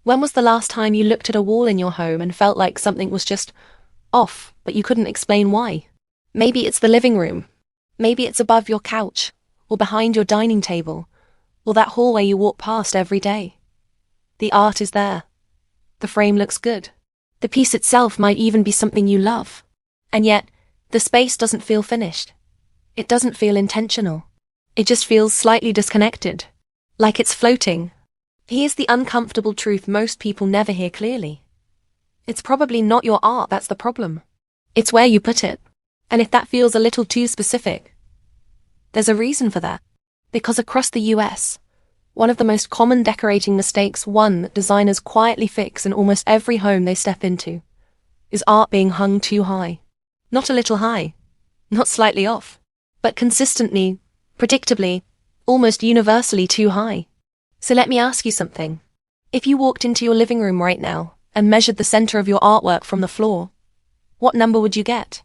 When was the last time you looked at a wall in your home and felt like something was just off, but you couldn't explain why? Maybe it's the living room. Maybe it's above your couch, or behind your dining table, or that hallway you walk past every day. The art is there. The frame looks good. The piece itself might even be something you love. And yet, the space doesn't feel finished. It doesn't feel intentional. It just feels slightly disconnected, like it's floating. Here's the uncomfortable truth most people never hear clearly. It's probably not your art that's the problem. It's where you put it. And if that feels a little too specific, there's a reason for that. Because across the US, one of the most common decorating mistakes, one that designers quietly fix in almost every home they step into, is art being hung too high. Not a little high, not slightly off, but consistently, predictably, almost universally too high. So let me ask you something. If you walked into your living room right now and measured the center of your artwork from the floor, what number would you get?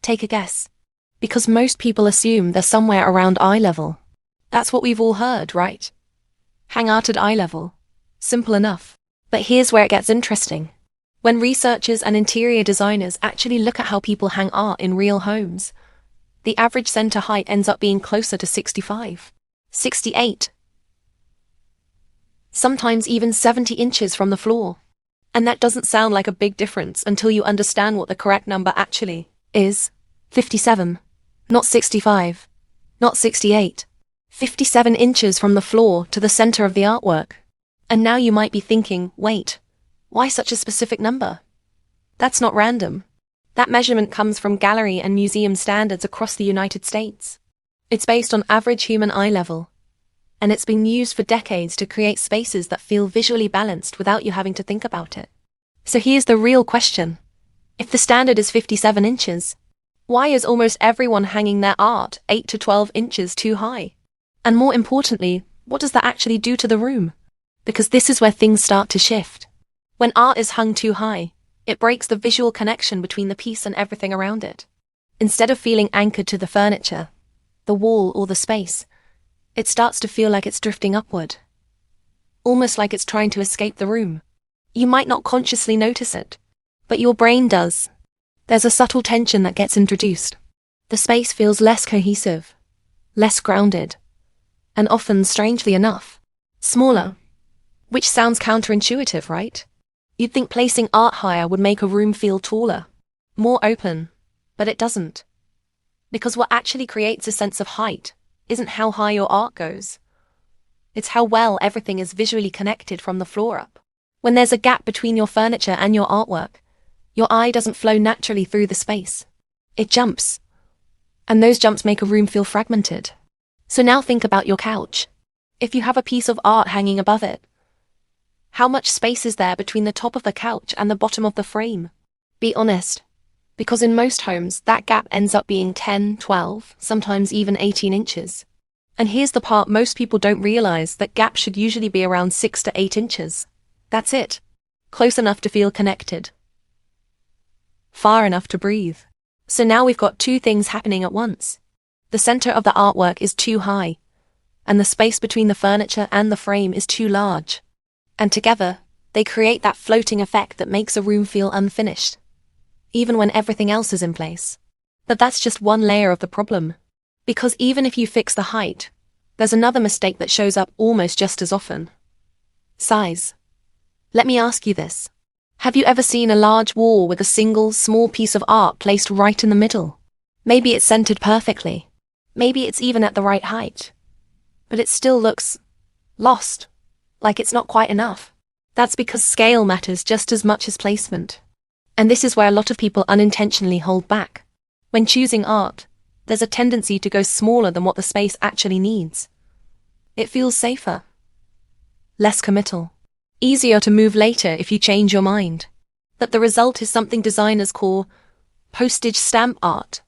Take a guess. Because most people assume they're somewhere around eye level. That's what we've all heard, right? Hang art at eye level. Simple enough. But here's where it gets interesting. When researchers and interior designers actually look at how people hang art in real homes, the average center height ends up being closer to 65, 68, sometimes even 70 inches from the floor. And that doesn't sound like a big difference until you understand what the correct number actually is. 57. Not 65. Not 68. 57 inches from the floor to the center of the artwork. And now you might be thinking, wait, why such a specific number? That's not random. That measurement comes from gallery and museum standards across the United States. It's based on average human eye level. And it's been used for decades to create spaces that feel visually balanced without you having to think about it. So here's the real question. If the standard is 57 inches, why is almost everyone hanging their art 8 to 12 inches too high? And more importantly, what does that actually do to the room? Because this is where things start to shift. When art is hung too high, it breaks the visual connection between the piece and everything around it. Instead of feeling anchored to the furniture, the wall, or the space, it starts to feel like it's drifting upward. Almost like it's trying to escape the room. You might not consciously notice it, but your brain does. There's a subtle tension that gets introduced. The space feels less cohesive, less grounded, and often, strangely enough, smaller. Which sounds counterintuitive, right? You'd think placing art higher would make a room feel taller, more open, but it doesn't. Because what actually creates a sense of height isn't how high your art goes. It's how well everything is visually connected from the floor up. When there's a gap between your furniture and your artwork, your eye doesn't flow naturally through the space. It jumps. And those jumps make a room feel fragmented. So now think about your couch. If you have a piece of art hanging above it, how much space is there between the top of the couch and the bottom of the frame? Be honest. Because in most homes, that gap ends up being 10, 12, sometimes even 18 inches. And here's the part most people don't realize, that gap should usually be around 6 to 8 inches. That's it. Close enough to feel connected. Far enough to breathe. So now we've got two things happening at once. The center of the artwork is too high, and the space between the furniture and the frame is too large. And together, they create that floating effect that makes a room feel unfinished, even when everything else is in place. But that's just one layer of the problem. Because even if you fix the height, there's another mistake that shows up almost just as often. Size. Let me ask you this. Have you ever seen a large wall with a single, small piece of art placed right in the middle? Maybe it's centered perfectly. Maybe it's even at the right height. But it still looks lost, like it's not quite enough. That's because scale matters just as much as placement. And this is where a lot of people unintentionally hold back. When choosing art, there's a tendency to go smaller than what the space actually needs. It feels safer, less committal, easier to move later if you change your mind. But the result is something designers call postage stamp art,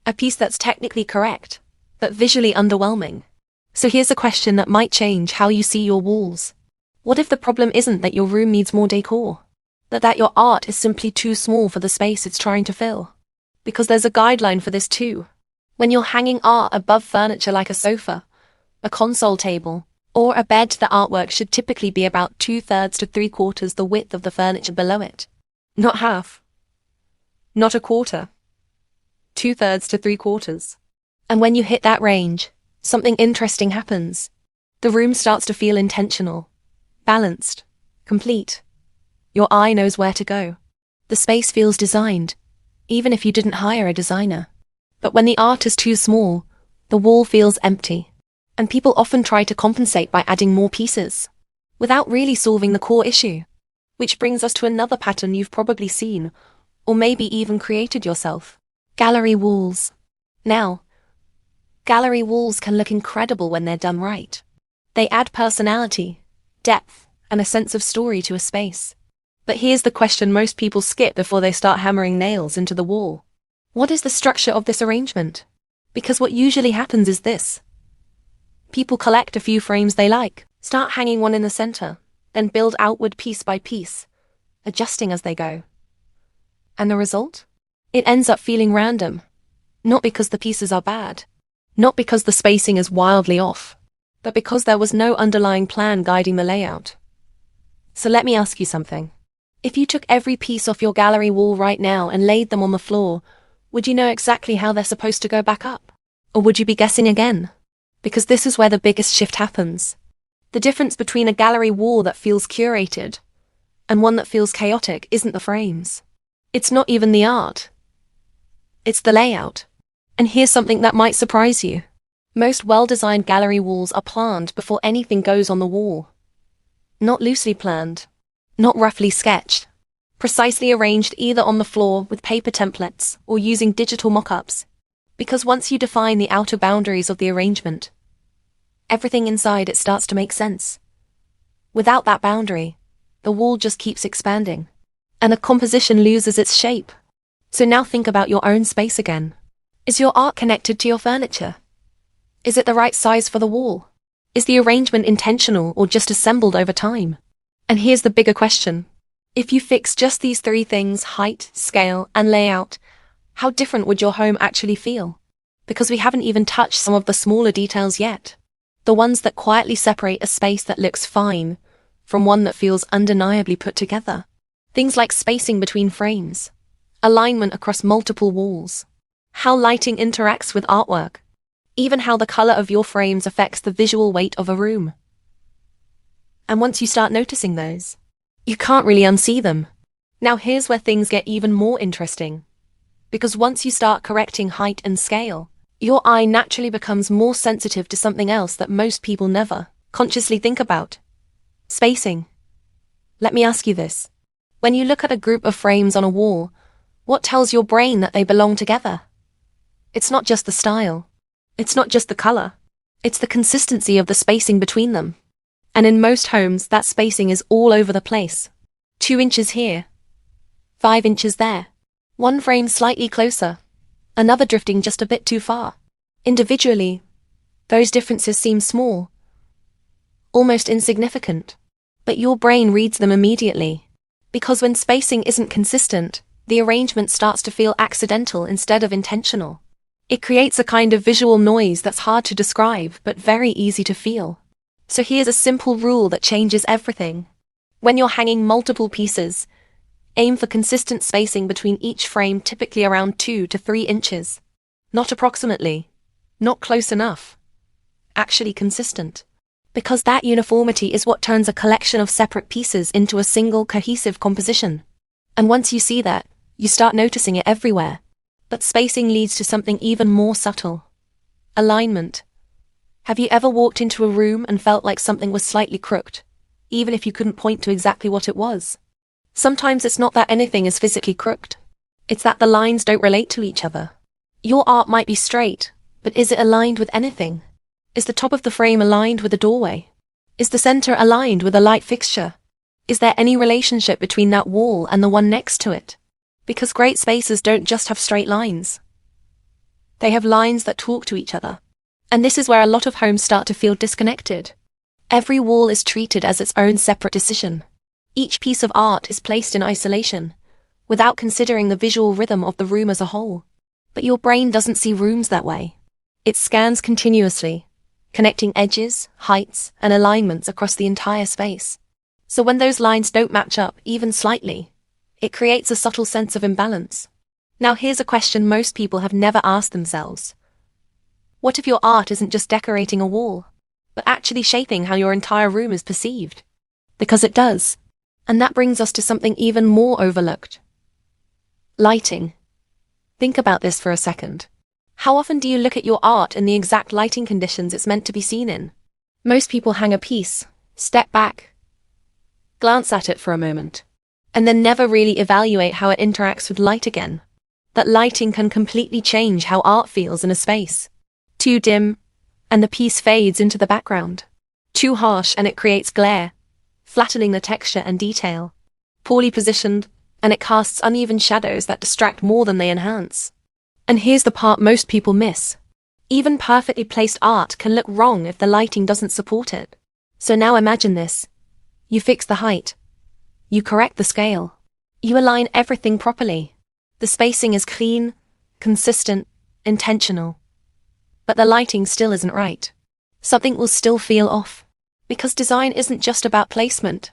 a piece that's technically correct, but visually underwhelming. So here's a question that might change how you see your walls. What if the problem isn't that your room needs more decor? That your art is simply too small for the space it's trying to fill? Because there's a guideline for this too. When you're hanging art above furniture like a sofa, a console table, Or a bed, the artwork should typically be about 2/3 to 3/4 the width of the furniture below it. Not half. Not a quarter. 2/3 to 3/4. And when you hit that range, something interesting happens. The room starts to feel intentional, balanced, complete. Your eye knows where to go. The space feels designed, even if you didn't hire a designer. But when the art is too small, the wall feels empty. And people often try to compensate by adding more pieces, without really solving the core issue. Which brings us to another pattern you've probably seen, or maybe even created yourself. Gallery walls. Now, gallery walls can look incredible when they're done right. They add personality, depth, and a sense of story to a space. But here's the question most people skip before they start hammering nails into the wall. What is the structure of this arrangement? Because what usually happens is this. People collect a few frames they like, start hanging one in the center, then build outward piece by piece, adjusting as they go. And the result? It ends up feeling random. Not because the pieces are bad, not because the spacing is wildly off, but because there was no underlying plan guiding the layout. So let me ask you something. If you took every piece off your gallery wall right now and laid them on the floor, would you know exactly how they're supposed to go back up? Or would you be guessing again? Because this is where the biggest shift happens. The difference between a gallery wall that feels curated and one that feels chaotic isn't the frames. It's not even the art. It's the layout. And here's something that might surprise you. Most well-designed gallery walls are planned before anything goes on the wall. Not loosely planned, not roughly sketched, precisely arranged either on the floor with paper templates or using digital mock-ups. Because once you define the outer boundaries of the arrangement, everything inside it starts to make sense. Without that boundary, the wall just keeps expanding, and the composition loses its shape. So now think about your own space again. Is your art connected to your furniture? Is it the right size for the wall? Is the arrangement intentional or just assembled over time? And here's the bigger question. If you fix just these three things, height, scale, and layout, how different would your home actually feel? Because we haven't even touched some of the smaller details yet. The ones that quietly separate a space that looks fine from one that feels undeniably put together. Things like spacing between frames, alignment across multiple walls, how lighting interacts with artwork, even how the color of your frames affects the visual weight of a room. And once you start noticing those, you can't really unsee them. Now here's where things get even more interesting. Because once you start correcting height and scale, your eye naturally becomes more sensitive to something else that most people never consciously think about. Spacing. Let me ask you this. When you look at a group of frames on a wall, what tells your brain that they belong together? It's not just the style. It's not just the color. It's the consistency of the spacing between them. And in most homes, that spacing is all over the place. 2 inches here, 5 inches there. One frame slightly closer, another drifting just a bit too far. Individually, those differences seem small, almost insignificant. But your brain reads them immediately. Because when spacing isn't consistent, the arrangement starts to feel accidental instead of intentional. It creates a kind of visual noise that's hard to describe but very easy to feel. So here's a simple rule that changes everything. When you're hanging multiple pieces, aim for consistent spacing between each frame, typically around 2 to 3 inches. Not approximately, not close enough. Actually consistent. Because that uniformity is what turns a collection of separate pieces into a single cohesive composition. And once you see that, you start noticing it everywhere. But spacing leads to something even more subtle. Alignment. Have you ever walked into a room and felt like something was slightly crooked, even if you couldn't point to exactly what it was? Sometimes it's not that anything is physically crooked. It's that the lines don't relate to each other. Your art might be straight, but is it aligned with anything? Is the top of the frame aligned with the doorway? Is the center aligned with a light fixture? Is there any relationship between that wall and the one next to it? Because great spaces don't just have straight lines. They have lines that talk to each other. And this is where a lot of homes start to feel disconnected. Every wall is treated as its own separate decision. Each piece of art is placed in isolation, without considering the visual rhythm of the room as a whole. But your brain doesn't see rooms that way. It scans continuously, connecting edges, heights, and alignments across the entire space. So when those lines don't match up even slightly, it creates a subtle sense of imbalance. Now here's a question most people have never asked themselves. What if your art isn't just decorating a wall, but actually shaping how your entire room is perceived? Because it does. And that brings us to something even more overlooked. Lighting. Think about this for a second. How often do you look at your art in the exact lighting conditions it's meant to be seen in? Most people hang a piece, step back, glance at it for a moment, and then never really evaluate how it interacts with light again. That lighting can completely change how art feels in a space. Too dim, and the piece fades into the background. Too harsh, and it creates glare, flattening the texture and detail. Poorly positioned, and it casts uneven shadows that distract more than they enhance. And here's the part most people miss. Even perfectly placed art can look wrong if the lighting doesn't support it. So now imagine this. You fix the height. You correct the scale. You align everything properly. The spacing is clean, consistent, intentional. But the lighting still isn't right. Something will still feel off. Because design isn't just about placement.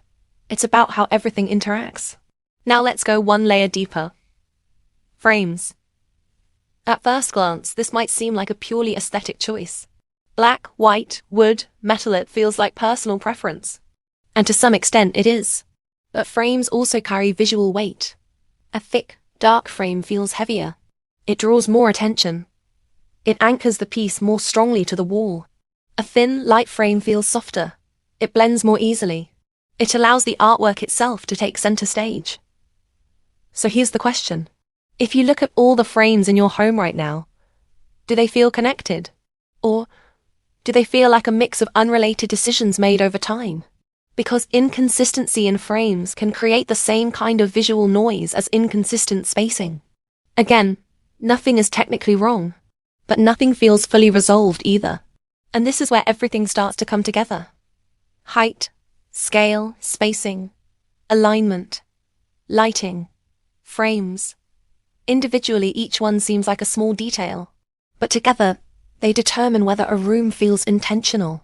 It's about how everything interacts. Now let's go one layer deeper. Frames. At first glance, this might seem like a purely aesthetic choice. Black, white, wood, metal, it feels like personal preference. And to some extent it is. But frames also carry visual weight. A thick, dark frame feels heavier. It draws more attention. It anchors the piece more strongly to the wall. A thin, light frame feels softer. It blends more easily. It allows the artwork itself to take center stage. So here's the question. If you look at all the frames in your home right now, do they feel connected? Or do they feel like a mix of unrelated decisions made over time? Because inconsistency in frames can create the same kind of visual noise as inconsistent spacing. Again, nothing is technically wrong, but nothing feels fully resolved either. And this is where everything starts to come together. Height, scale, spacing, alignment, lighting, frames. Individually, each one seems like a small detail, but together, they determine whether a room feels intentional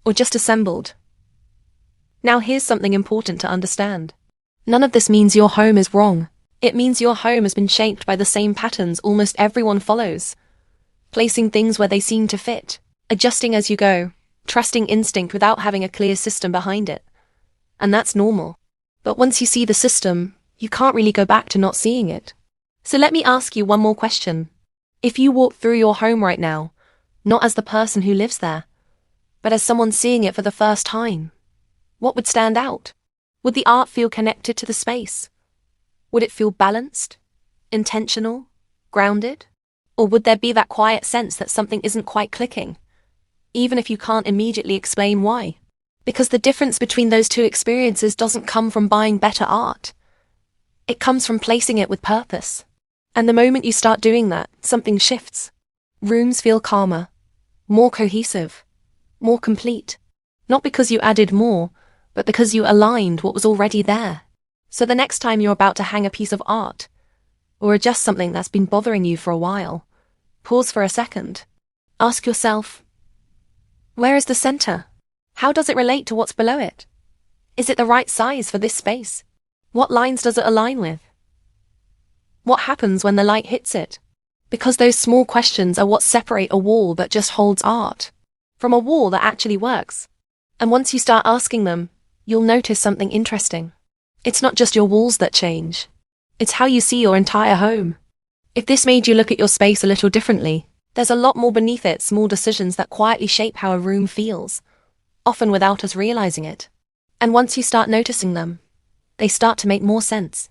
or just assembled. Now here's something important to understand. None of this means your home is wrong. It means your home has been shaped by the same patterns almost everyone follows. Placing things where they seem to fit, adjusting as you go, trusting instinct without having a clear system behind it. And that's normal. But once you see the system, you can't really go back to not seeing it. So let me ask you one more question. If you walk through your home right now, not as the person who lives there, but as someone seeing it for the first time, what would stand out? Would the art feel connected to the space? Would it feel balanced, intentional, grounded? Or would there be that quiet sense that something isn't quite clicking, even if you can't immediately explain why? Because the difference between those two experiences doesn't come from buying better art. It comes from placing it with purpose. And the moment you start doing that, something shifts. Rooms feel calmer, more cohesive, more complete. Not because you added more, but because you aligned what was already there. So the next time you're about to hang a piece of art, or adjust something that's been bothering you for a while, pause for a second. Ask yourself, where is the center? How does it relate to what's below it? Is it the right size for this space? What lines does it align with? What happens when the light hits it? Because those small questions are what separate a wall that just holds art from a wall that actually works. And once you start asking them, you'll notice something interesting. It's not just your walls that change. It's how you see your entire home. If this made you look at your space a little differently, there's a lot more beneath it, small decisions that quietly shape how a room feels, often without us realizing it. And once you start noticing them, they start to make more sense.